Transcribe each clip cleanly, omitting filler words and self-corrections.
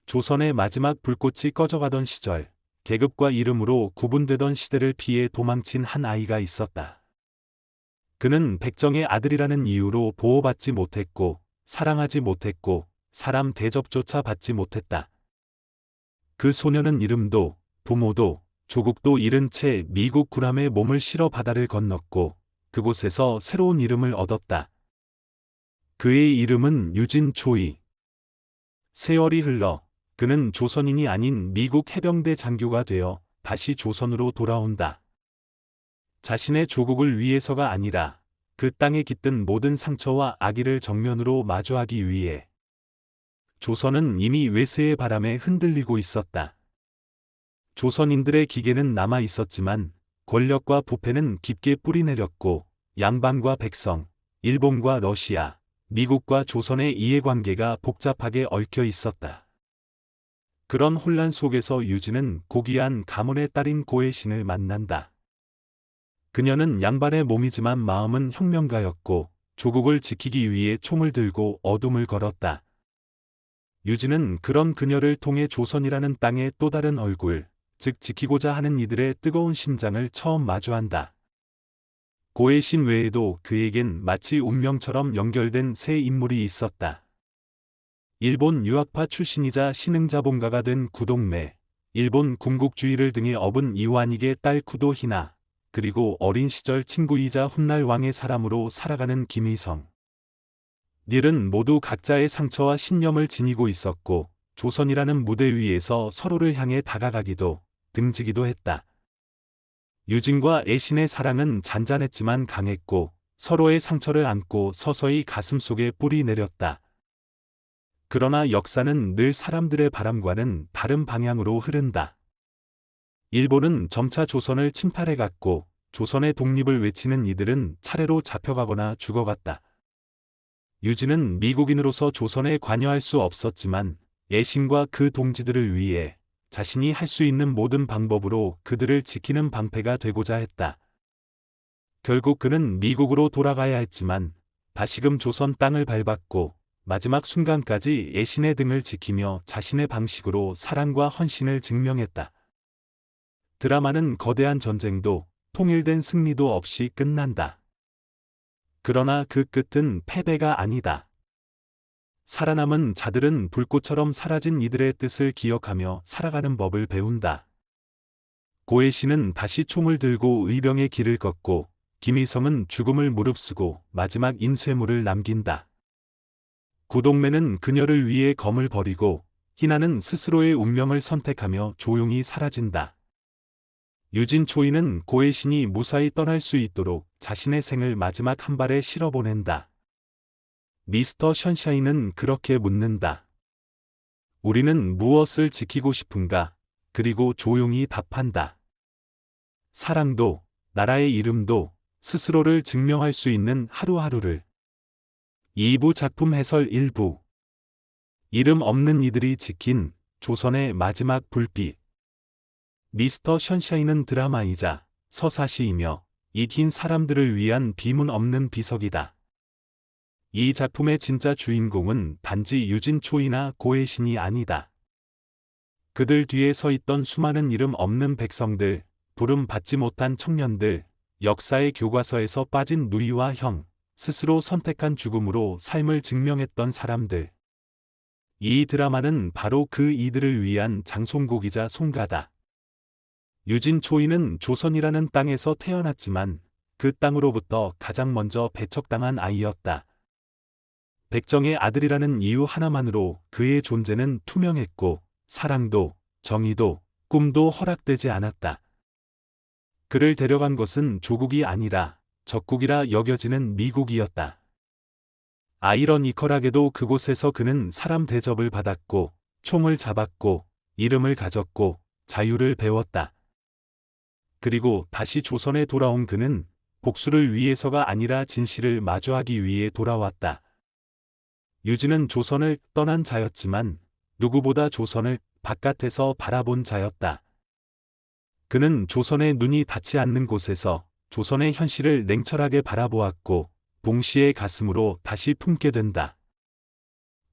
조선의 마지막 불꽃이 꺼져가던 시절, 계급과 이름으로 구분되던 시대를 피해 도망친 한 아이가 있었다. 그는 백정의 아들이라는 이유로 보호받지 못했고, 사랑하지 못했고, 사람 대접조차 받지 못했다. 그 소녀는 이름도, 부모도, 조국도 잃은 채 미국 구람에 몸을 실어 바다를 건넜고, 그곳에서 새로운 이름을 얻었다. 그의 이름은 유진 초이. 세월이 흘러 그는 조선인이 아닌 미국 해병대 장교가 되어 다시 조선으로 돌아온다. 자신의 조국을 위해서가 아니라 그 땅에 깃든 모든 상처와 악의를 정면으로 마주하기 위해. 조선은 이미 외세의 바람에 흔들리고 있었다. 조선인들의 기계는 남아 있었지만 권력과 부패는 깊게 뿌리내렸고 양반과 백성, 일본과 러시아, 미국과 조선의 이해관계가 복잡하게 얽혀 있었다. 그런 혼란 속에서 유진은 고귀한 가문의 딸인 고혜신을 만난다. 그녀는 양반의 몸이지만 마음은 혁명가였고 조국을 지키기 위해 총을 들고 어둠을 걸었다. 유진은 그런 그녀를 통해 조선이라는 땅의 또 다른 얼굴, 즉 지키고자 하는 이들의 뜨거운 심장을 처음 마주한다. 고혜신 외에도 그에겐 마치 운명처럼 연결된 세 인물이 있었다. 일본 유학파 출신이자 신흥자본가가 된 구동매, 일본 군국주의를 등에 업은 이완익의 딸 쿠도 히나, 그리고 어린 시절 친구이자 훗날 왕의 사람으로 살아가는 김희성. 닐은 모두 각자의 상처와 신념을 지니고 있었고 조선이라는 무대 위에서 서로를 향해 다가가기도 등지기도 했다. 유진과 애신의 사랑은 잔잔했지만 강했고 서로의 상처를 안고 서서히 가슴속에 뿌리 내렸다. 그러나 역사는 늘 사람들의 바람과는 다른 방향으로 흐른다. 일본은 점차 조선을 침탈해갔고 조선의 독립을 외치는 이들은 차례로 잡혀가거나 죽어갔다. 유진은 미국인으로서 조선에 관여할 수 없었지만 애신과 그 동지들을 위해 자신이 할 수 있는 모든 방법으로 그들을 지키는 방패가 되고자 했다. 결국 그는 미국으로 돌아가야 했지만 다시금 조선 땅을 밟았고 마지막 순간까지 애신의 등을 지키며 자신의 방식으로 사랑과 헌신을 증명했다. 드라마는 거대한 전쟁도 통일된 승리도 없이 끝난다. 그러나 그 끝은 패배가 아니다. 살아남은 자들은 불꽃처럼 사라진 이들의 뜻을 기억하며 살아가는 법을 배운다. 고혜신은 다시 총을 들고 의병의 길을 걷고 김희성은 죽음을 무릅쓰고 마지막 인쇄물을 남긴다. 구동매는 그녀를 위해 검을 버리고 희나는 스스로의 운명을 선택하며 조용히 사라진다. 유진 초이는 고혜신이 무사히 떠날 수 있도록 자신의 생을 마지막 한 발에 실어보낸다. 미스터 션샤인은 그렇게 묻는다. 우리는 무엇을 지키고 싶은가? 그리고 조용히 답한다. 사랑도, 나라의 이름도, 스스로를 증명할 수 있는 하루하루를. 2부 작품 해설 1부. 이름 없는 이들이 지킨 조선의 마지막 불빛. 미스터 션샤인은 드라마이자 서사시이며 잊힌 사람들을 위한 비문 없는 비석이다. 이 작품의 진짜 주인공은 단지 유진 초이나 고혜신이 아니다. 그들 뒤에 서 있던 수많은 이름 없는 백성들, 부름 받지 못한 청년들, 역사의 교과서에서 빠진 누이와 형, 스스로 선택한 죽음으로 삶을 증명했던 사람들. 이 드라마는 바로 그 이들을 위한 장송곡이자 송가다. 유진 초이는 조선이라는 땅에서 태어났지만 그 땅으로부터 가장 먼저 배척당한 아이였다. 백정의 아들이라는 이유 하나만으로 그의 존재는 투명했고 사랑도, 정의도, 꿈도 허락되지 않았다. 그를 데려간 것은 조국이 아니라 적국이라 여겨지는 미국이었다. 아이러니컬하게도 그곳에서 그는 사람 대접을 받았고 총을 잡았고 이름을 가졌고 자유를 배웠다. 그리고 다시 조선에 돌아온 그는 복수를 위해서가 아니라 진실을 마주하기 위해 돌아왔다. 유진은 조선을 떠난 자였지만 누구보다 조선을 바깥에서 바라본 자였다. 그는 조선의 눈이 닿지 않는 곳에서 조선의 현실을 냉철하게 바라보았고 동시에 가슴으로 다시 품게 된다.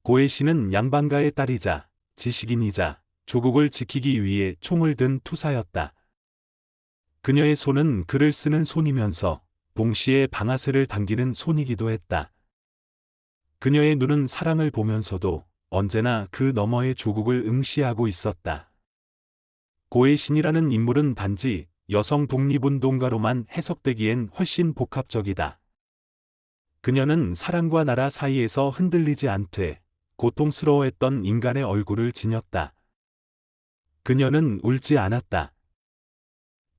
고혜신은 양반가의 딸이자 지식인이자 조국을 지키기 위해 총을 든 투사였다. 그녀의 손은 글을 쓰는 손이면서 동시에 방아쇠를 당기는 손이기도 했다. 그녀의 눈은 사랑을 보면서도 언제나 그 너머의 조국을 응시하고 있었다. 고의 신이라는 인물은 단지 여성 독립운동가로만 해석되기엔 훨씬 복합적이다. 그녀는 사랑과 나라 사이에서 흔들리지 않되 고통스러워했던 인간의 얼굴을 지녔다. 그녀는 울지 않았다.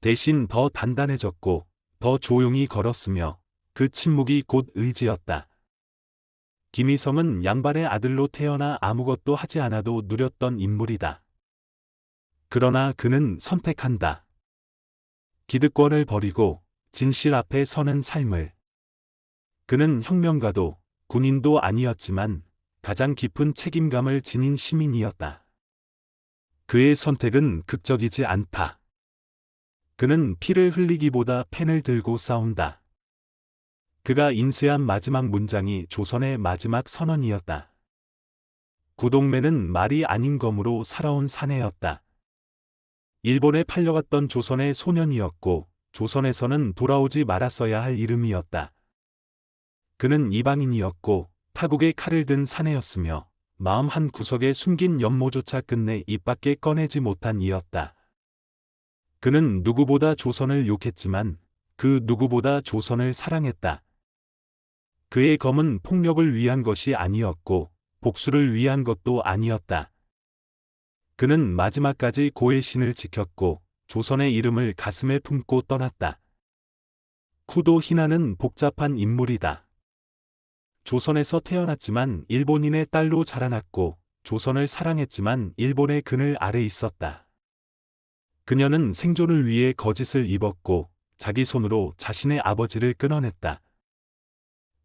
대신 더 단단해졌고 더 조용히 걸었으며 그 침묵이 곧 의지였다. 김희성은 양반의 아들로 태어나 아무것도 하지 않아도 누렸던 인물이다. 그러나 그는 선택한다. 기득권을 버리고 진실 앞에 서는 삶을. 그는 혁명가도 군인도 아니었지만 가장 깊은 책임감을 지닌 시민이었다. 그의 선택은 극적이지 않다. 그는 피를 흘리기보다 펜을 들고 싸운다. 그가 인쇄한 마지막 문장이 조선의 마지막 선언이었다. 구동매는 말이 아닌 검으로 살아온 사내였다. 일본에 팔려갔던 조선의 소년이었고 조선에서는 돌아오지 말았어야 할 이름이었다. 그는 이방인이었고 타국의 칼을 든 사내였으며 마음 한 구석에 숨긴 연모조차 끝내 입 밖에 꺼내지 못한 이였다. 그는 누구보다 조선을 욕했지만 그 누구보다 조선을 사랑했다. 그의 검은 폭력을 위한 것이 아니었고 복수를 위한 것도 아니었다. 그는 마지막까지 고의 신을 지켰고 조선의 이름을 가슴에 품고 떠났다. 쿠도 히나는 복잡한 인물이다. 조선에서 태어났지만 일본인의 딸로 자라났고 조선을 사랑했지만 일본의 그늘 아래 있었다. 그녀는 생존을 위해 거짓을 입었고 자기 손으로 자신의 아버지를 끊어냈다.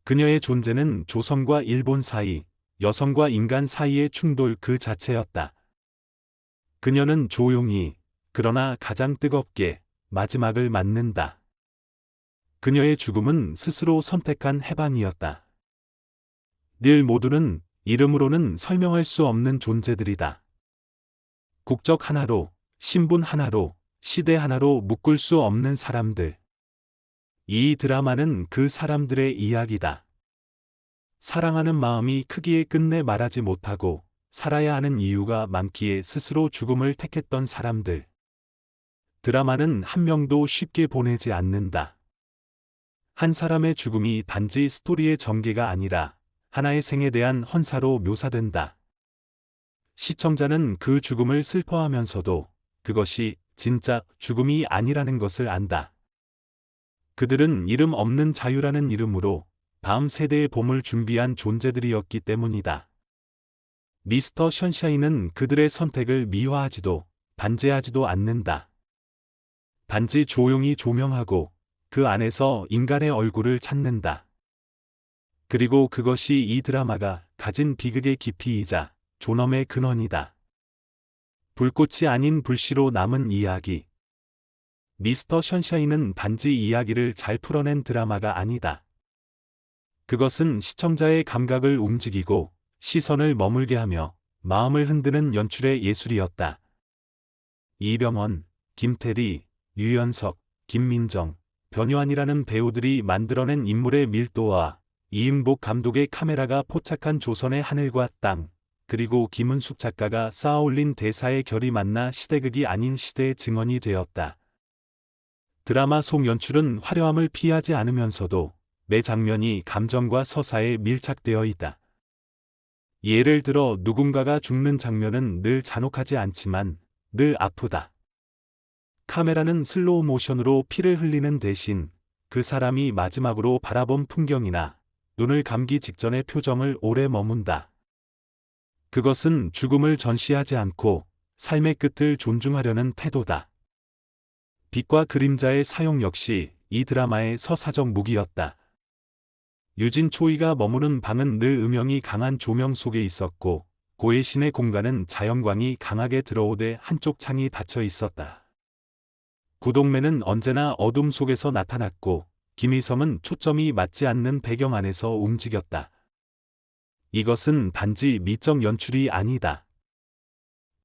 그녀의 존재는 조선과 일본 사이, 여성과 인간 사이의 충돌 그 자체였다. 그녀는 조용히, 그러나 가장 뜨겁게 마지막을 맞는다. 그녀의 죽음은 스스로 선택한 해방이었다. 늘 모두는 이름으로는 설명할 수 없는 존재들이다. 국적 하나로, 신분 하나로, 시대 하나로 묶을 수 없는 사람들. 이 드라마는 그 사람들의 이야기다. 사랑하는 마음이 크기에 끝내 말하지 못하고 살아야 하는 이유가 많기에 스스로 죽음을 택했던 사람들. 드라마는 한 명도 쉽게 보내지 않는다. 한 사람의 죽음이 단지 스토리의 전개가 아니라 하나의 생에 대한 헌사로 묘사된다. 시청자는 그 죽음을 슬퍼하면서도 그것이 진짜 죽음이 아니라는 것을 안다. 그들은 이름 없는 자유라는 이름으로 다음 세대의 봄을 준비한 존재들이었기 때문이다. 미스터 션샤인은 그들의 선택을 미화하지도 단죄하지도 않는다. 단지 조용히 조명하고 그 안에서 인간의 얼굴을 찾는다. 그리고 그것이 이 드라마가 가진 비극의 깊이이자 존엄의 근원이다. 불꽃이 아닌 불씨로 남은 이야기. 미스터 션샤인은 단지 이야기를 잘 풀어낸 드라마가 아니다. 그것은 시청자의 감각을 움직이고 시선을 머물게 하며 마음을 흔드는 연출의 예술이었다. 이병헌, 김태리, 유연석, 김민정, 변요한이라는 배우들이 만들어낸 인물의 밀도와 이응복 감독의 카메라가 포착한 조선의 하늘과 땅, 그리고 김은숙 작가가 쌓아올린 대사의 결이 만나 시대극이 아닌 시대의 증언이 되었다. 드라마 속 연출은 화려함을 피하지 않으면서도 매 장면이 감정과 서사에 밀착되어 있다. 예를 들어 누군가가 죽는 장면은 늘 잔혹하지 않지만 늘 아프다. 카메라는 슬로우 모션으로 피를 흘리는 대신 그 사람이 마지막으로 바라본 풍경이나 눈을 감기 직전의 표정을 오래 머문다. 그것은 죽음을 전시하지 않고 삶의 끝을 존중하려는 태도다. 빛과 그림자의 사용 역시 이 드라마의 서사적 무기였다. 유진 초이가 머무는 방은 늘 음영이 강한 조명 속에 있었고 고의 신의 공간은 자연광이 강하게 들어오되 한쪽 창이 닫혀 있었다. 구동매는 언제나 어둠 속에서 나타났고 김희성은 초점이 맞지 않는 배경 안에서 움직였다. 이것은 단지 미적 연출이 아니다.